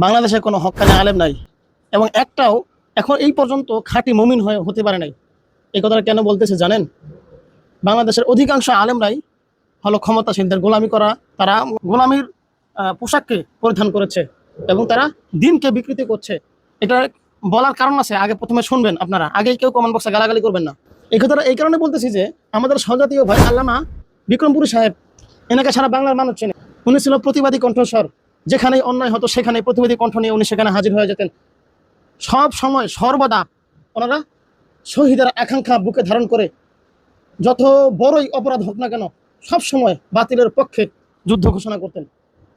বাংলাদেশে কোনো হক্কানি আলেম নাই এবং একটাও এখন এই পর্যন্ত খাঁটি মুমিন হয়ে হতে পারে নাই। এই কথাটা কেন বলতেছে জানেন? বাংলাদেশের অধিকাংশ আলেমরাই হলো ক্ষমতাসীনদের গোলামি করা, তারা গোলামির পোশাককে পরিধান করেছে এবং তারা দিনকে বিকৃতি করছে। এটা বলার কারণ আছে, আগে প্রথমে শুনবেন আপনারা, আগে কেউ কমেন্ট বক্সে গালাগালি করবেন না। এই কথাটা এই কারণে বলতেছি যে আমাদের স্বজাতীয় ভাই আল্লামা বিক্রমপুরী সাহেব, এনাকে সারা বাংলার মানুষ চেনে। উনি ছিল প্রতিবাদী কণ্ঠস্বর, যেখানেই অন্যায় হতো সেখানে প্রতিবাদী কণ্ঠ নিয়ে উনি সেখানে হাজির হয়ে যেতেন। সব সময় সর্বদা ওনারা শহীদের আকাঙ্ক্ষা বুকে ধারণ করে যত বড়ই অপরাধ হোক না কেন সব সময় বাতিলের পক্ষে যুদ্ধ ঘোষণা করতেন।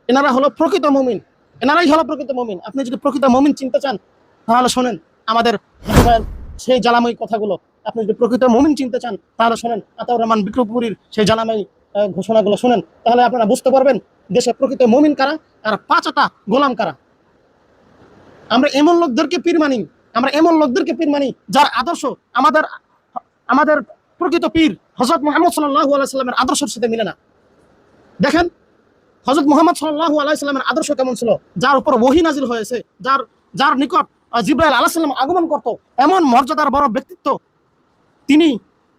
এনারা হলো প্রকৃত মুমিন, এনারাই হলো প্রকৃত মুমিন। আপনি যদি প্রকৃত মুমিন চিনতে চান তাহলে শোনেন আমাদের সেই জ্বালাময়ী কথাগুলো। আপনি যদি প্রকৃত মুমিন চিনতে চান তাহলে শোনেন আতাউর রহমান বিক্রমপুরীর সেই জ্বালাময়ী ঘোষণাগুলো শোনেন, তাহলে আপনারা বুঝতে পারবেন দেশে প্রকৃত মুমিন কারা আর পাঁচটা গোলাম কারা। আমরা এমন লোকদেরকে পীর মানি, আমরা এমন লোকদেরকে পীর মানি যার আদর্শ আমাদের আমাদের প্রকৃত পীর হযরত মুহাম্মদ সাল্লাল্লাহু আলাইহি সাল্লামের আদর্শের সাথে মিলে না। দেখেন হযরত মুহাম্মদ সাল্লাল্লাহু আলাইহি সাল্লামের আদর্শ কেমন ছিল, যার উপর ওহী নাজিল হয়েছে, যার নিকট জিবরাইল আলাইহিস সালাম আগমন করত, এমন মর্যাদার বড় ব্যক্তিত্ব, তিনি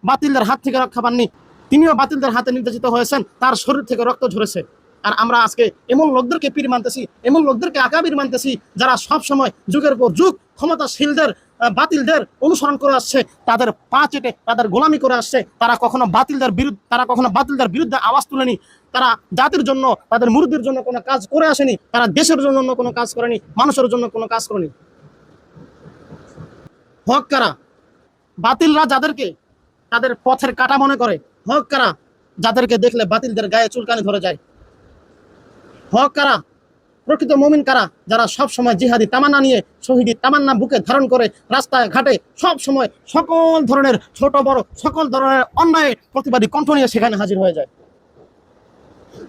বাতিলদের হাত থেকে রক্ষা পাননি, তিনিও বাতিলদের হাতে নির্যাতিত হয়েছেন, তার শরীর থেকে রক্ত ঝরেছে। আর আমরা আজকে এমন লোকদেরকে পীর মানতেছি, এমন লোকদেরকে আকাবির মানতেছি যারা সব সময় যুগের পর যুগ ক্ষমতাশীলদের বাতিলদের অনুসরণ করে আসছে, তাদের পা চেটে তাদের গোলামি করে আসছে। তারা কখনো বাতিলদের বিরুদ্ধে আওয়াজ তুলেনি, তারা জাতির জন্য তাদের মুরিদদের জন্য কোনো কাজ করে আসেনি, তারা দেশের জন্য কোনো কাজ করেনি, মানুষের জন্য কোনো কাজ করেনি। হক কারা? বাতিলরা যাদেরকে তাদের পথের কাটা মনে করে। হক কারা? যাদেরকে দেখলে বাতিলদের গায়ে চুলকানি ধরে যায়। হক কারা? প্রকৃত মুমিন কারা? যারা সব সময় জিহাদি তামান্না নিয়ে, শহীদি তামান্না বুকে ধারণ করে রাস্তায় ঘাটে সব সময় সকল ধরনের ছোট বড় সকল ধরনের অন্যায় প্রতিবাদী কণ্ঠ নিয়ে সেখানে হাজির হয়ে যায়।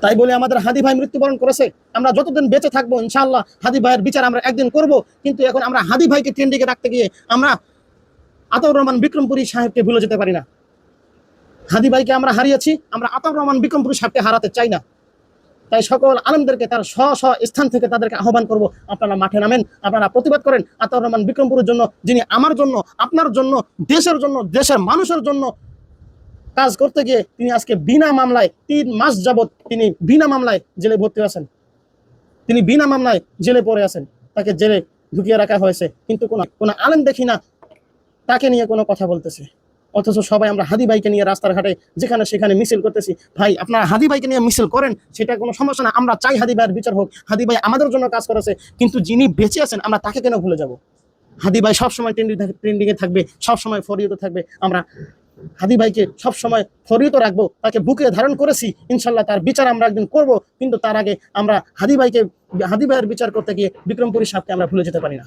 তাই বলে আমাদের হাদি ভাই মৃত্যুবরণ করেছে, আমরা যতদিন বেঁচে থাকবো ইনশাআল্লাহ হাদি ভাইয়ের বিচার আমরা একদিন করব। কিন্তু এখন আমরা হাদি ভাইকে ট্রেন্ডিংয়ে রাখতে গিয়ে আমরা আতাউর রহমান বিক্রমপুরী সাহেবকে ভুলে যেতে পারি না। হাদি ভাইকে আমরা হারিয়েছি, আমরা আতাউর রহমান বিক্রমপুরী সাহেবকে হারাতে চাই না। তাই সকল আলেমদেরকে তার স্ব স্থান থেকে তাদেরকে আহ্বান করব, আপনারা মাঠে নামেন, আপনারা প্রতিবাদ করেন আতাউর রহমান বিক্রমপুরের জন্য, যিনি আমার জন্য, আপনার জন্য, দেশের জন্য, দেশের মানুষের জন্য কাজ করতে গিয়ে তিনি আজকে বিনা মামলায় 3 মাস যাবৎ তিনি বিনা মামলায় জেলে ভর্তি আছেন, তিনি বিনা মামলায় জেলে পড়ে আছেন, তাকে জেলে ঢুকিয়ে রাখা হয়েছে। কিন্তু কোনো আলেম দেখি না তাকে নিয়ে কোনো কথা বলতেছে। অথচ সবাই আমরা হাদি ভাইকে নিয়ে রাস্তার ঘাটে যেখানে সেখানে মিছিল করতেছি। ভাই আপনারা হাদি ভাইকে নিয়ে মিছিল করেন, সেটা কোনো সমস্যা না, আমরা চাই হাদি ভাইয়ের বিচার হোক, হাদি ভাই আমাদের জন্য কাজ করেছে। কিন্তু যিনি বেঁচে আছেন আমরা তাকে কেন ভুলে যাব? হাদি ভাই সবসময় ট্রেন্ডিংয়ে থাকবে, সবসময় ফরিয়ত থাকবে। আমরা হাদি ভাইকে সবসময় ফরিয়ত রাখবো, তাকে বুকে ধারণ করেছি, ইনশাল্লাহ তার বিচার আমরা একদিন করব। কিন্তু তার আগে আমরা হাদি ভাইয়ের বিচার করতে গিয়ে বিক্রমপুরী সাহেবকে আমরা ভুলে যেতে পারি না।